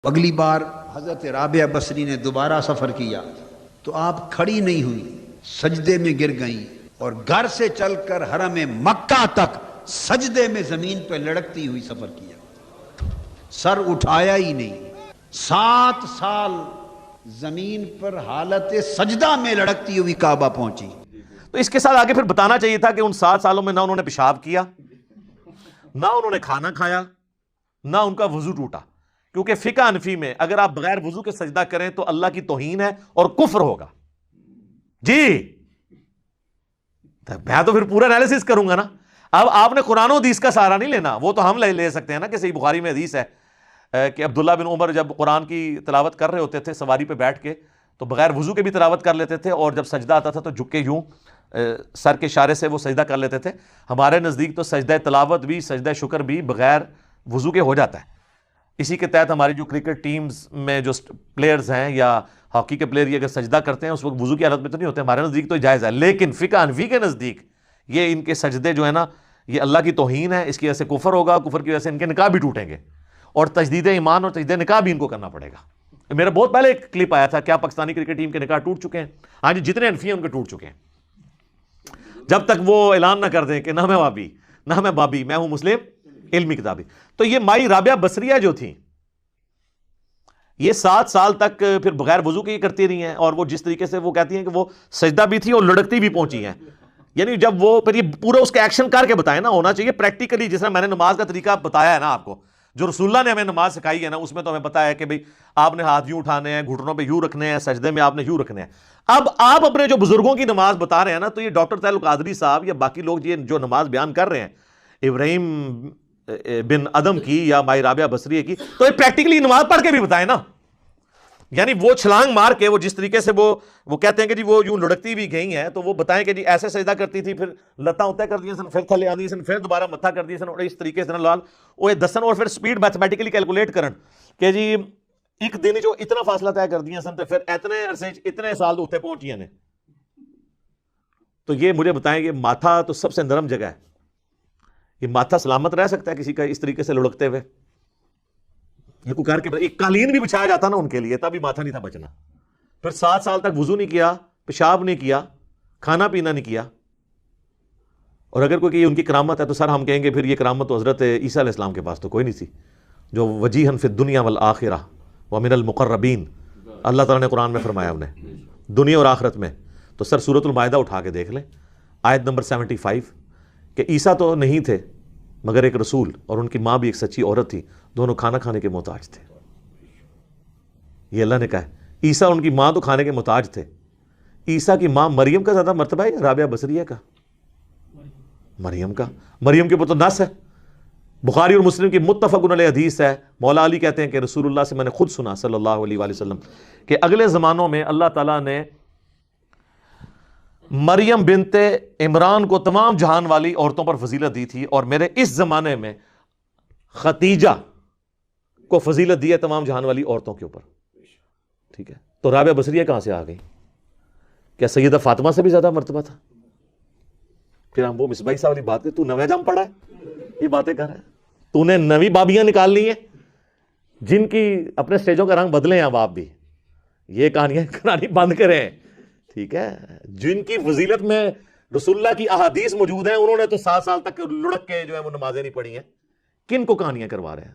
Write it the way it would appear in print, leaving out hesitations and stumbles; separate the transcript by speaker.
Speaker 1: اگلی بار حضرت رابعہ بصری نے دوبارہ سفر کیا تو آپ کھڑی نہیں ہوئی، سجدے میں گر گئیں اور گھر سے چل کر حرم مکہ تک سجدے میں زمین پہ لڑکتی ہوئی سفر کیا، سر اٹھایا ہی نہیں۔ 7 سال زمین پر حالت سجدہ میں لڑکتی ہوئی کعبہ پہنچی۔
Speaker 2: تو اس کے ساتھ آگے پھر بتانا چاہیے تھا کہ ان 7 سالوں میں نہ انہوں نے پیشاب کیا، نہ انہوں نے کھانا کھایا، نہ ان کا وضو ٹوٹا، کیونکہ فقہ حنفی میں اگر آپ بغیر وضو کے سجدہ کریں تو اللہ کی توہین ہے اور کفر ہوگا۔ جی میں تو پھر پورا انالیسس کروں گا نا۔ اب آپ نے قرآن و حدیث کا سہارا نہیں لینا، وہ تو ہم لے سکتے ہیں نا کہ صحیح بخاری میں حدیث ہے کہ عبداللہ بن عمر جب قرآن کی تلاوت کر رہے ہوتے تھے سواری پہ بیٹھ کے تو بغیر وضو کے بھی تلاوت کر لیتے تھے، اور جب سجدہ آتا تھا تو جھک کے یوں سر کے اشارے سے وہ سجدہ کر لیتے تھے۔ ہمارے نزدیک تو سجدہ تلاوت بھی سجدہ شکر بھی بغیر وضو کے ہو جاتا ہے۔ اسی کے تحت ہماری جو کرکٹ ٹیمز میں جو پلیئرز ہیں یا ہاکی کے پلیئر یہ اگر سجدہ کرتے ہیں اس وقت وضو کی حالت میں تو نہیں ہوتے، ہمارے نزدیک تو جائز ہے، لیکن فقہ حنفی کے نزدیک یہ ان کے سجدے جو ہے نا یہ اللہ کی توہین ہے، اس کی وجہ سے کفر ہوگا، کفر کی وجہ سے ان کے نکاح بھی ٹوٹیں گے اور تجدید ایمان اور تجدید نکاح بھی ان کو کرنا پڑے گا۔ میرا بہت پہلے ایک کلپ آیا تھا، کیا پاکستانی کرکٹ ٹیم کے نکاح ٹوٹ چکے ہیں؟ ہاں جی، جتنے حنفی ہیں ان کے ٹوٹ چکے ہیں، جب تک وہ اعلان نہ کر دیں کہ نہ میں وابی نہ میں بابی، میں ہوں مسلم علمی کتابی۔ تو یہ مائی رابعہ بصریہ جو تھیں یہ 7 سال تک پھر بغیر وضو کے ہی کرتی رہی ہیں، اور وہ جس طریقے سے وہ کہتی ہیں کہ وہ سجدہ بھی تھی اور لڑکتی بھی پہنچی ہیں، یعنی جب وہ پھر یہ پورا اس کا ایکشن کر کے بتائیں نا، ہونا چاہیے پریکٹیکلی، جس طرح میں نے نماز کا طریقہ بتایا ہے نا آپ کو، جو رسول اللہ نے ہمیں نماز سکھائی ہے نا، اس میں تو ہمیں پتا ہے کہ بھئی آپ نے ہاتھ یوں اٹھانے ہیں، گھٹنوں پہ یوں رکھنے ہیں، سجدے میں آپ نے یوں رکھنے ہیں۔ اب آپ اپنے جو بزرگوں کی نماز بتا رہے ہیں نا، تو یہ ڈاکٹر طاہر القادری صاحب یا باقی لوگ جو نماز بیان کر رہے ہیں ابراہیم بن ادم کی یا مائی رابعہ بصریہ کی، تو یہ پریکٹیکلی نماز پڑھ کے بھی بتائیں نا، یعنی وہ چھلانگ مار کے وہ جس طریقے سے وہ کہتے ہیں کہ جی وہ یوں لڑکتی بھی گئی ہیں، تو وہ بتائیں کہ جی ایسے سجدہ کرتی تھی، پھر لتاں اتنے کر دی سن، پھر تھلے آندی سن، پھر دوبارہ متھا کر دی سن، اور اس طریقے سے لال وہ دسن، اور پھر سپیڈ میتھمیٹیکلی کیلکولیٹ کرن کہ جی ایک دن جو اتنا فاصلہ طے کر دیا سن، تو پھر اتنے عرصے اتنے سال اتنے پہنچی ہیں۔ تو یہ مجھے بتائیں کہ ماتھا تو سب سے نرم جگہ ہے، یہ ماتھا سلامت رہ سکتا ہے کسی کا اس طریقے سے لڑکتے ہوئے؟ یہ کو کر کے ایک قالین بھی بچھایا جاتا نا ان کے لیے، تب بھی ماتھا نہیں تھا بچنا۔ پھر 7 سال تک وضو نہیں کیا، پیشاب نہیں کیا، کھانا پینا نہیں کیا، اور اگر کوئی کہ ان کی کرامت ہے تو سر ہم کہیں گے پھر یہ کرامت تو حضرت عیسیٰ علیہ السلام کے پاس تو کوئی نہیں تھی، جو وجیہن فی الدنیا والآخرہ ومن المقربین، اللہ تعالیٰ نے قرآن میں فرمایا انہیں دنیا اور آخرت میں۔ تو سر سورۃ المائدہ اٹھا کے دیکھ لیں، آیت نمبر 75، کہ عیسیٰ تو نہیں تھے مگر ایک رسول، اور ان کی ماں بھی ایک سچی عورت تھی، دونوں کھانا کھانے کے محتاج تھے۔ یہ اللہ نے کہا ہے، عیسیٰ ان کی ماں تو کھانے کے محتاج تھے۔ عیسیٰ کی ماں مریم کا زیادہ مرتبہ ہے یا رابعہ بصریہ کا؟ مریم کا۔ مریم کے اوپر تو نص ہے، بخاری اور مسلم کی متفق علیہ حدیث ہے، مولا علی کہتے ہیں کہ رسول اللہ سے میں نے خود سنا صلی اللہ علیہ وآلہ وسلم کہ اگلے زمانوں میں اللہ تعالیٰ نے مریم بنت عمران کو تمام جہان والی عورتوں پر فضیلت دی تھی، اور میرے اس زمانے میں خدیجہ کو فضیلت دی ہے تمام جہان والی عورتوں کے اوپر۔ ٹھیک ہے، تو رابعہ بصریہ کہاں سے آ گئی؟ کیا سیدہ فاطمہ سے بھی زیادہ مرتبہ تھا؟ پھر ہم وہ مصباحی صاحب والی بات کہ تو نویں جام پڑھا ہے، یہ باتیں کر رہا ہے، تو نے نویں بابیاں نکال لی ہیں جن کی اپنے سٹیجوں کا رنگ بدلے ہیں اب آپ بھی، یہ کہانیاں کہانی بند کریں۔ ٹھیک ہے، جن کی فضیلت میں رسول اللہ کی احادیث موجود ہیں، انہوں نے تو 7 سال تک لڑک کے جو ہے وہ نمازیں نہیں پڑھی ہیں، کن کو کہانیاں کروا رہے ہیں؟